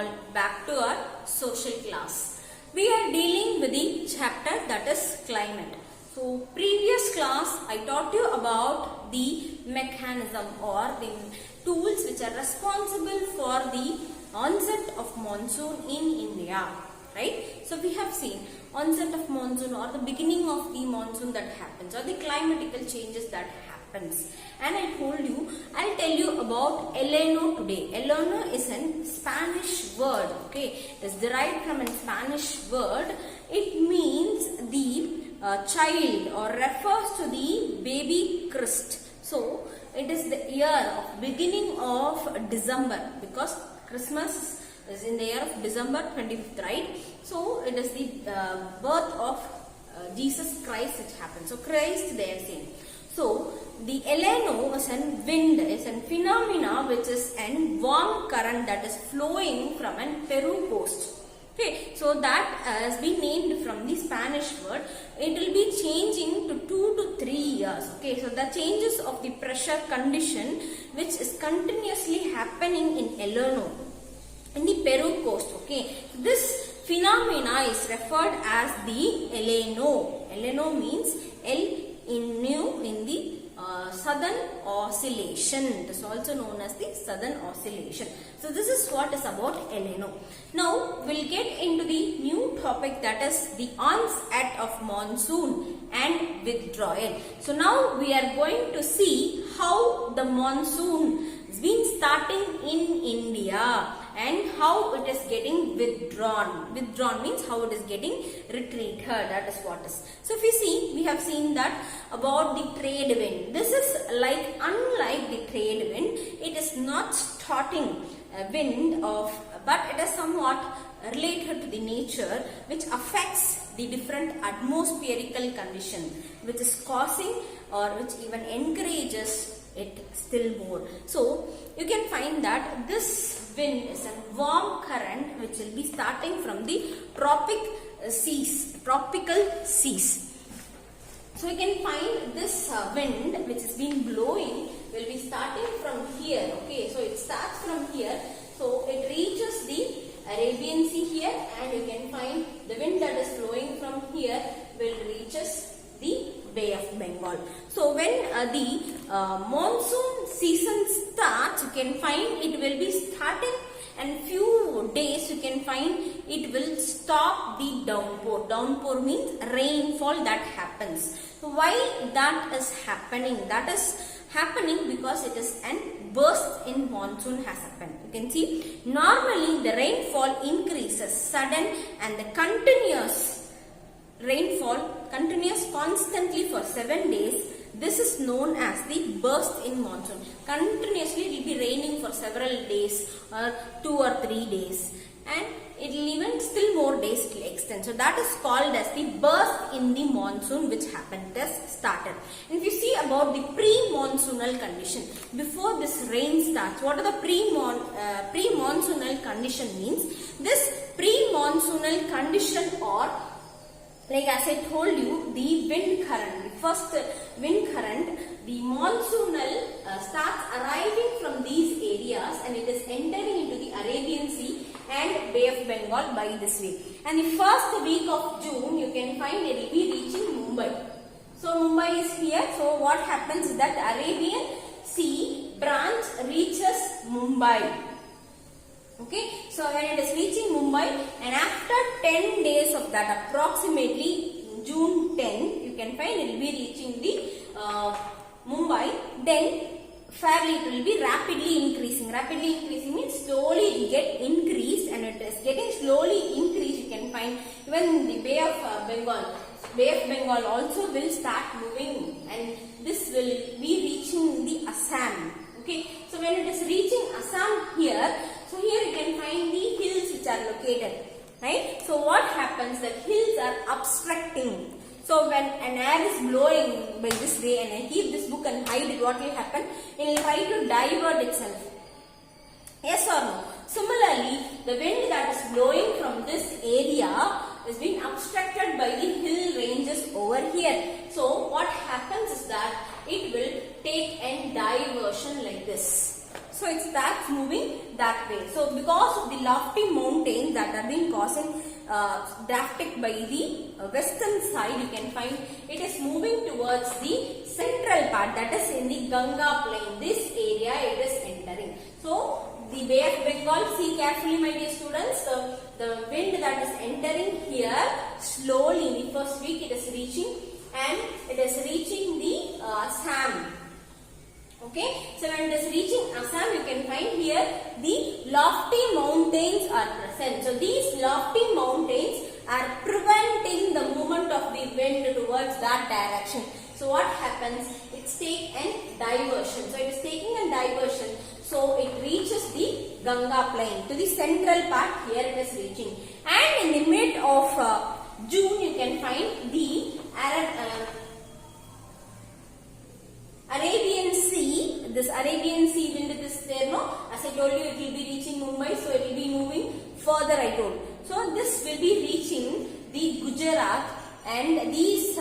all back to our social class. We are dealing with the chapter that is climate. So previous class I taught you about the mechanism or the tools which are responsible for the onset of monsoon in India, right? So we have seen onset of monsoon or the beginning of the monsoon that happens or the climatical changes that happens. And I told you, I'll tell you about El Niño today. El Niño is a Spanish word, okay? It is derived from a Spanish word. It means the child or refers to the baby Christ. So it is the year of beginning of December because Christmas is in the year of December 25th, right? So it is the birth of Jesus Christ which happens. So Christ they are saying. So the El Niño is a wind, is a phenomena which is a warm current that is flowing from a Peru coast. Okay, so that has been named from the Spanish word. It will be changing to 2 to 3 years. Okay, so the changes of the pressure condition which is continuously happening in El Niño in the Peru coast. Okay, this phenomena is referred as the El Niño. El Niño means El Niño in the southern oscillation. It is also known as the southern oscillation. So this is what is about El Niño. Now we'll get into the new topic that is the onset of monsoon and withdrawal. So now we are going to see how the monsoon has been starting in India and how it is getting withdrawn. Withdrawn means how it is getting retreated. That is what is. So if you see, we have seen that about the trade wind. This is like unlike the trade wind. It is not starting a wind of, but it is somewhat related to the nature which affects the different atmospherical condition, which is causing or which even encourages it still more. So you can find that this wind is a warm current which will be starting from the tropical seas. So you can find this wind which has been blowing will be starting from here. Okay, so it starts from here. So it reaches the Arabian Sea here, and you can find the wind that is flowing from here will reaches the Bay of Bengal. So when the monsoon season starts, you can find it will be starting, and few days you can find it will stop the downpour. Downpour means rainfall that happens. So why that is happening? That is happening because it is an burst in monsoon has happened. You can see normally the rainfall increases sudden and the continuous rainfall continues constantly for 7 days. This is known as the burst in monsoon. Continuously it will be raining for several days or 2 or 3 days, and it will even still more days to extend. So that is called as the burst in the monsoon which happened, just started. And if you see about the pre-monsoonal condition, before this rain starts, what are the pre-monsoonal condition means? This pre-monsoonal condition or like as I told you, the wind current, the first wind current, the monsoonal starts arriving from these areas and it is entering into the Arabian Sea and Bay of Bengal by this way. And the first week of June, you can find it will be reaching Mumbai. So Mumbai is here. So what happens is that the Arabian Sea branch reaches Mumbai. Okay, so when it is reaching Mumbai, and after 10 days of that, approximately June 10, you can find it will be reaching the Mumbai. Then fairly it will be rapidly increasing. Rapidly increasing means slowly it will get increased, and it is getting slowly increased. You can find even the Bay of Bengal. Bay of Bengal also will start moving, and this will be reaching the Assam. Okay, so when it is reaching Assam here, so here you can find the hills which are located, right? So what happens? The hills are obstructing. So when an air is blowing by this way, and I keep this book and hide it, what will happen? It will try to divert itself. Yes or no? Similarly, the wind that is blowing from this area is being obstructed by the hill ranges over here. So what happens is that it will take a diversion like this. So it starts moving that way. So because of the lofty mountains that are being causing drafted by the western side, you can find it is moving towards the central part, that is in the Ganga plain. This area it is entering. So the Bay of Bengal, see carefully my dear students, the wind that is entering here slowly in the first week it is reaching, and it is reaching the Assam. Okay, so when it is reaching Assam, you can find here the lofty mountains are present. So these lofty mountains are preventing the movement of the wind towards that direction. So what happens? It's take a diversion. So it is taking a diversion. So it reaches the Ganga plain to the central part. Here it is reaching, and in the mid of June you can find the Arabian Sea. This Arabian Sea wind is there, no? As I told you, it will be reaching Mumbai, so it will be moving further, I told. So this will be reaching the Gujarat and these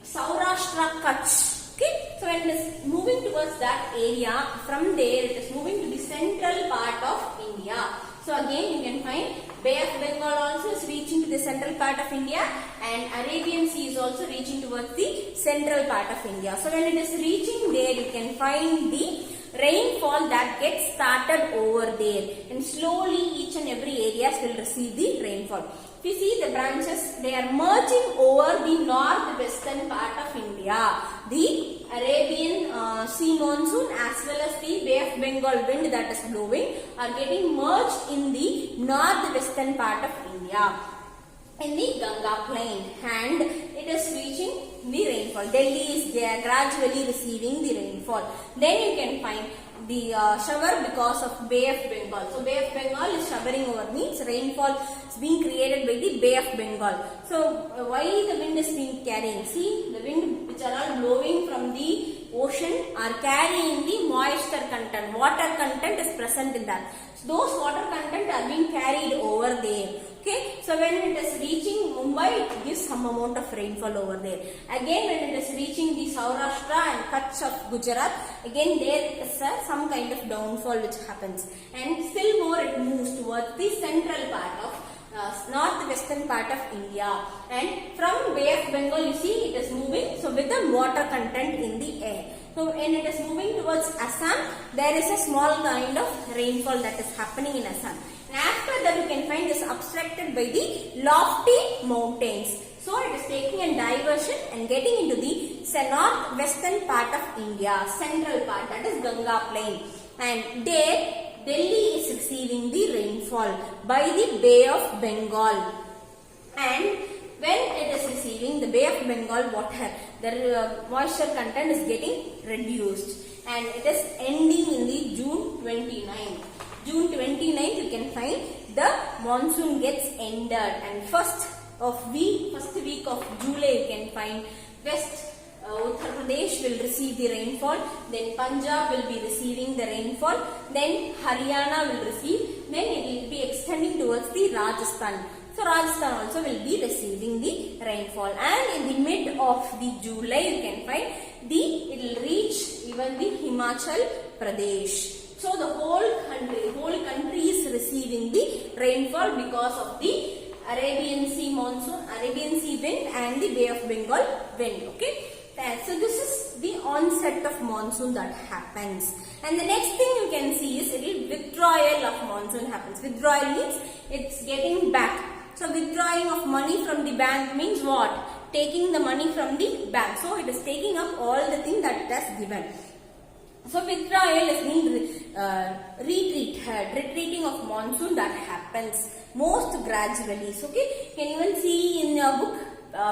Saurashtra Kutch. Okay, so when it is moving towards that area, from there it is moving to the central part of India. So again you can find Bay of Bengal also is reaching to the central part of India, and Arabian Sea is also reaching towards the central part of India. So when it is reaching there, you can find the rainfall that gets started over there, and slowly each and every areas will receive the rainfall. If you see the branches, they are merging over the northwestern part of India. The Arabian Sea monsoon as well as the Bay of Bengal wind that is blowing are getting merged in the northwestern part of India in the Ganga plain, and it is reaching the rainfall. Delhi is there gradually receiving the rainfall. Then you can find the shower because of Bay of Bengal. So Bay of Bengal is showering over, means rainfall is being created by the Bay of Bengal. So why the wind is being carrying? See, the wind which are all blowing from the ocean are carrying the moisture content. Water content is present in that. So those water content are being carried over there. Okay, so when it is reaching Mumbai, it gives some amount of rainfall over there. Again, when it is reaching the Saurashtra and Kutch of Gujarat, again there is some kind of downfall which happens, and still more it moves towards the central part of northwestern part of India, and from Bay of Bengal you see it is moving, so with the water content in the air. So when it is moving towards Assam, there is a small kind of rainfall that is happening in Assam. And after that you can find this obstructed by the lofty mountains. So it is taking a diversion and getting into the northwestern part of India, central part, that is Ganga plain. And there Delhi is receiving the rainfall by the Bay of Bengal. And when it is receiving the Bay of Bengal water, the moisture content is getting reduced, and it is ending in the June 29th. June 29th you can find the monsoon gets ended, and first week of July you can find West Uttar Pradesh will receive the rainfall, then Punjab will be receiving the rainfall, then Haryana will receive, then it will be extending towards the Rajasthan. So Rajasthan also will be receiving the rainfall, and in the mid of the July you can find it will reach even the Himachal Pradesh. So the whole country is receiving the rainfall because of the Arabian Sea monsoon, Arabian Sea wind and the Bay of Bengal wind. Okay. So this is the onset of monsoon that happens. And the next thing you can see is withdrawal of monsoon happens. Withdrawal means it's getting back. So withdrawing of money from the bank means what? Taking the money from the bank. So it is taking up all the thing that it has given. So withdrawal is being retreating of monsoon that happens most gradually. So okay, you can even see in your book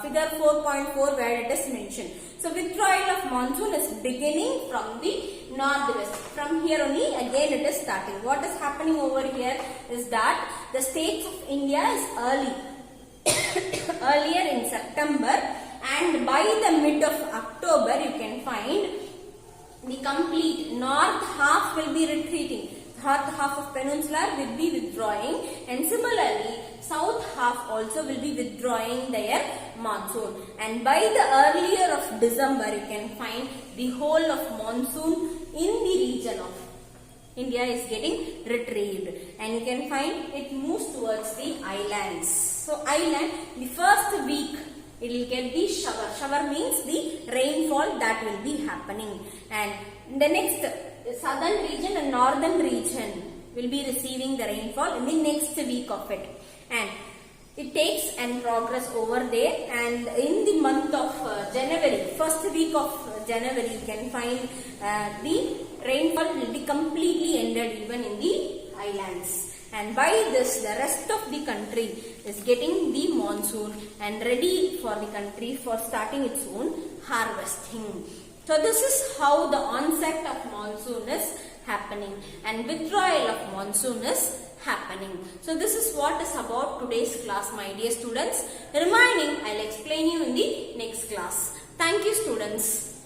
figure 4.4 where it is mentioned. So withdrawal of monsoon is beginning from the northwest. From here only again it is starting. What is happening over here is that the states of India is earlier in September, and by the mid of October you can find the complete north half will be retreating. North half of peninsular will be withdrawing, and similarly south half also will be withdrawing their monsoon. And by the earlier of December you can find the whole of monsoon in the region of India is getting retrieved, and you can find it moves towards the islands. So island, the first week it will get the shower. Shower means the rainfall that will be happening, and the next southern region and northern region will be receiving the rainfall in the next week of it, and it takes and progress over there, and in the month of January, first week of January, you can find the rainfall will be completely ended even in the islands, and by this the rest of the country is getting the monsoon and ready for the country for starting its own harvesting. So this is how the onset of monsoon is happening and withdrawal of monsoon is happening. So this is what is about today's class, my dear students. Remaining, I'll explain you in the next class. Thank you, students.